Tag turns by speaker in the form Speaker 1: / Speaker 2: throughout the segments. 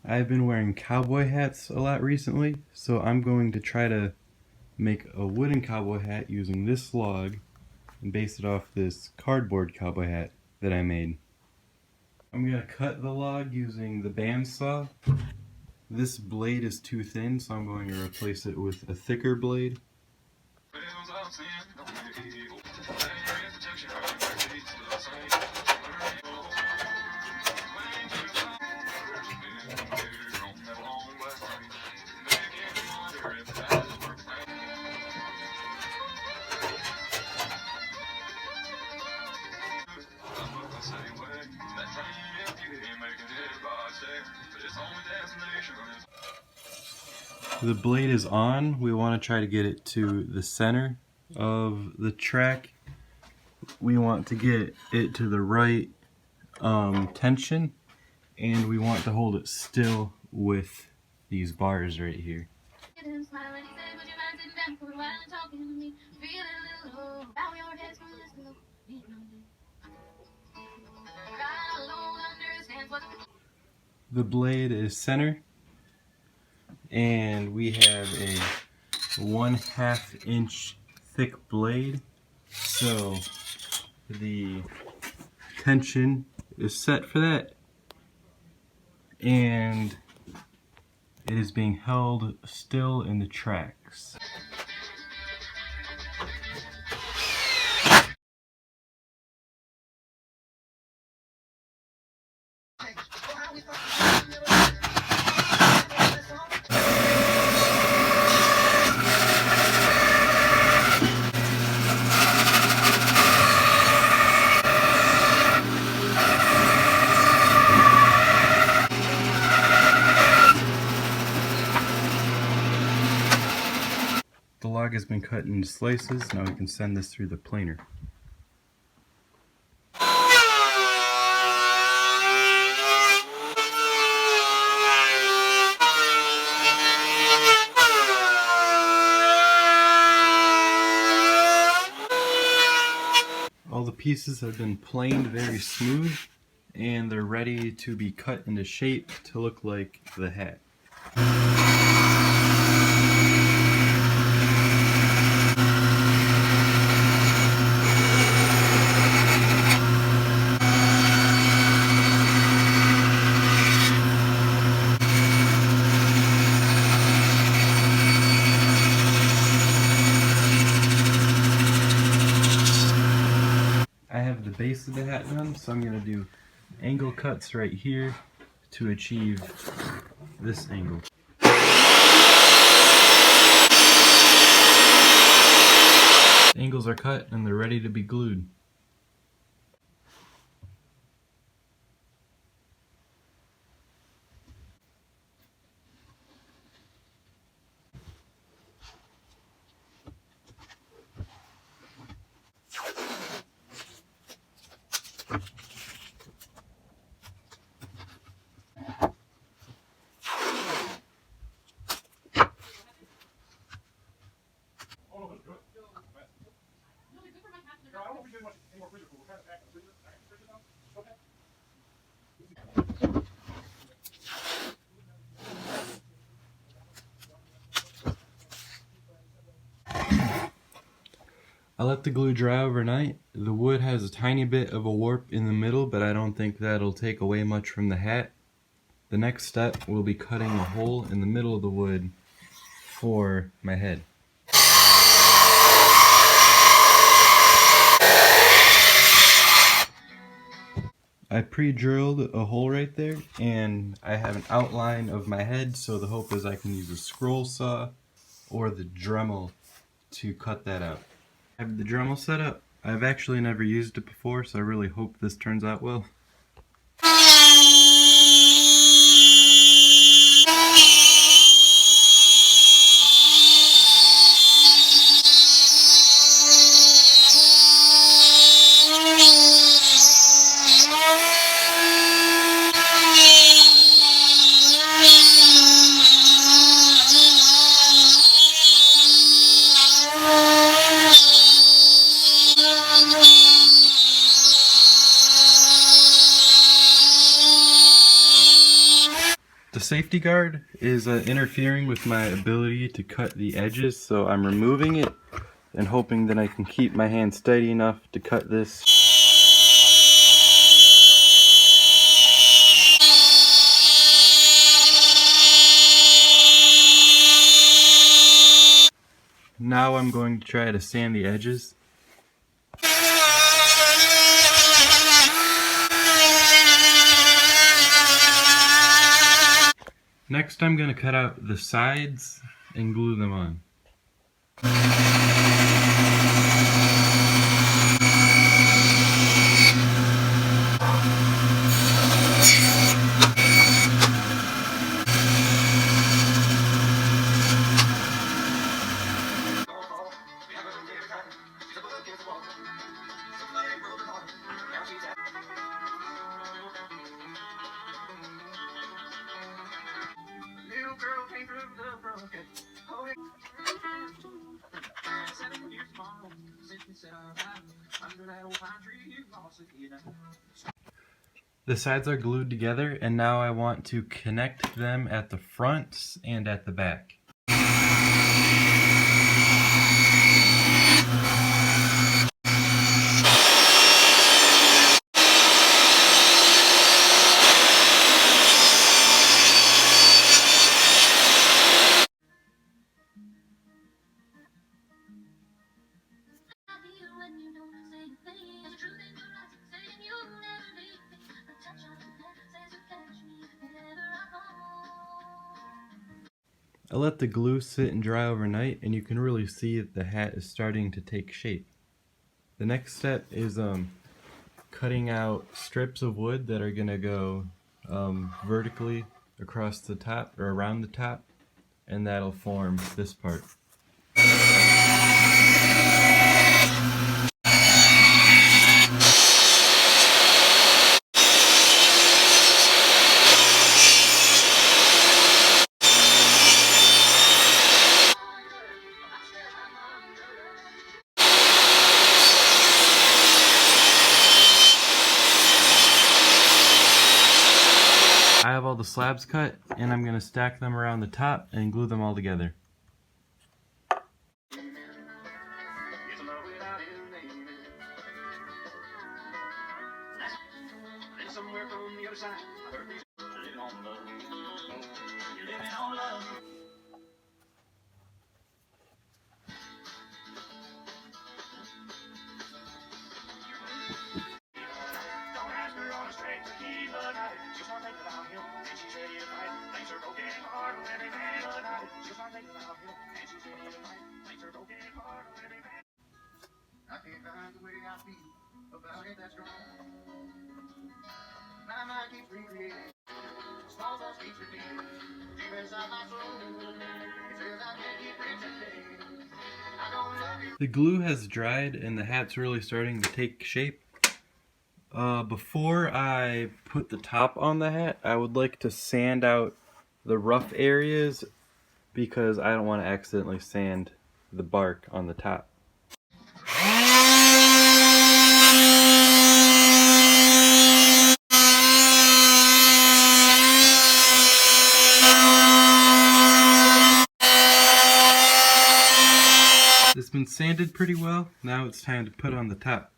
Speaker 1: I've been wearing cowboy hats a lot recently, so I'm going to try to make a wooden cowboy hat using this log and base it off this cardboard cowboy hat that I made. I'm going to cut the log using the bandsaw. This blade is too thin, so I'm going to replace it with a thicker blade. The blade is on. We want to try to get it to the center of the track. We want to get it to the right tension, and we want to hold it still with these bars right here. The blade is center, and we have a 1/2 inch thick blade, so the tension is set for that, and it is being held still in the tracks. The log has been cut into slices. Now we can send this through the planer. All the pieces have been planed very smooth, and they're ready to be cut into shape to look like the hat. I have the base of the hat done, so I'm going to do angle cuts right here to achieve this angle. Angles are cut and they're ready to be glued. I let the glue dry overnight. The wood has a tiny bit of a warp in the middle, but I don't think that'll take away much from the hat. The next step will be cutting a hole in the middle of the wood for my head. I pre-drilled a hole right there, and I have an outline of my head, so the hope is I can use a scroll saw or the Dremel to cut that out. I have the Dremel set up. I've actually never used it before, so I really hope this turns out well. The safety guard is interfering with my ability to cut the edges, so I'm removing it and hoping that I can keep my hand steady enough to cut this. Now I'm going to try to sand the edges. Next I'm going to cut out the sides and glue them on. The sides are glued together, and now I want to connect them at the front and at the back. I let the glue sit and dry overnight, and you can really see that the hat is starting to take shape. The next step is cutting out strips of wood that are going to go vertically across the top or around the top, and that'll form this part. I have all the slabs cut, and I'm going to stack them around the top and glue them all together. I can't find the way I feel about it that's wrong. My mind keeps recreating. Small thoughts keeps repeating. Deep inside my soul, it says I can't keep pretending. I don't love you. The glue has dried and the hat's really starting to take shape. Before I put the top on the hat, I would like to sand out the rough areas because I don't want to accidentally sand the bark on the top. It's been sanded pretty well. Now it's time to put on the top.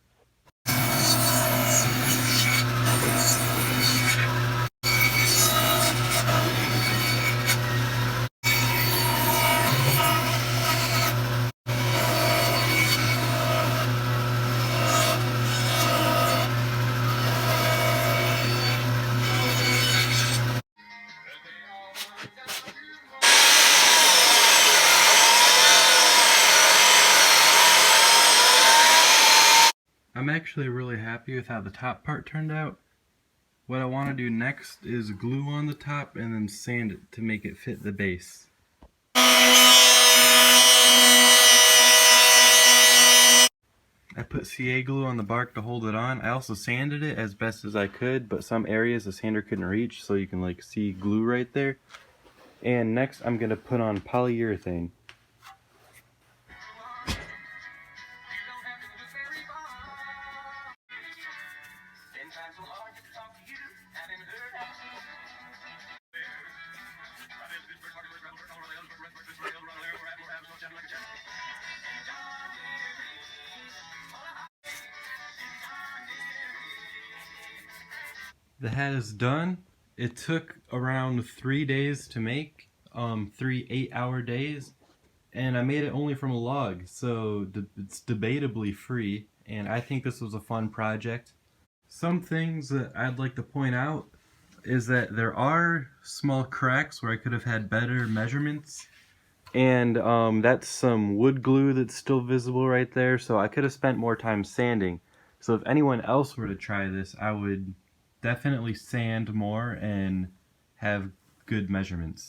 Speaker 1: I'm actually really happy with how the top part turned out. What I want to do next is glue on the top and then sand it to make it fit the base. I put CA glue on the bark to hold it on. I also sanded it as best as I could, but some areas the sander couldn't reach, so you can see glue right there. And next I'm going to put on polyurethane. The hat is done. It took around 3 days to make, 3 8-hour days, and I made it only from a log, so it's debatably free, and I think this was a fun project. Some things that I'd like to point out is that there are small cracks where I could have had better measurements, and that's some wood glue that's still visible right there, so I could have spent more time sanding. So if anyone else were to try this, I would definitely sand more and have good measurements.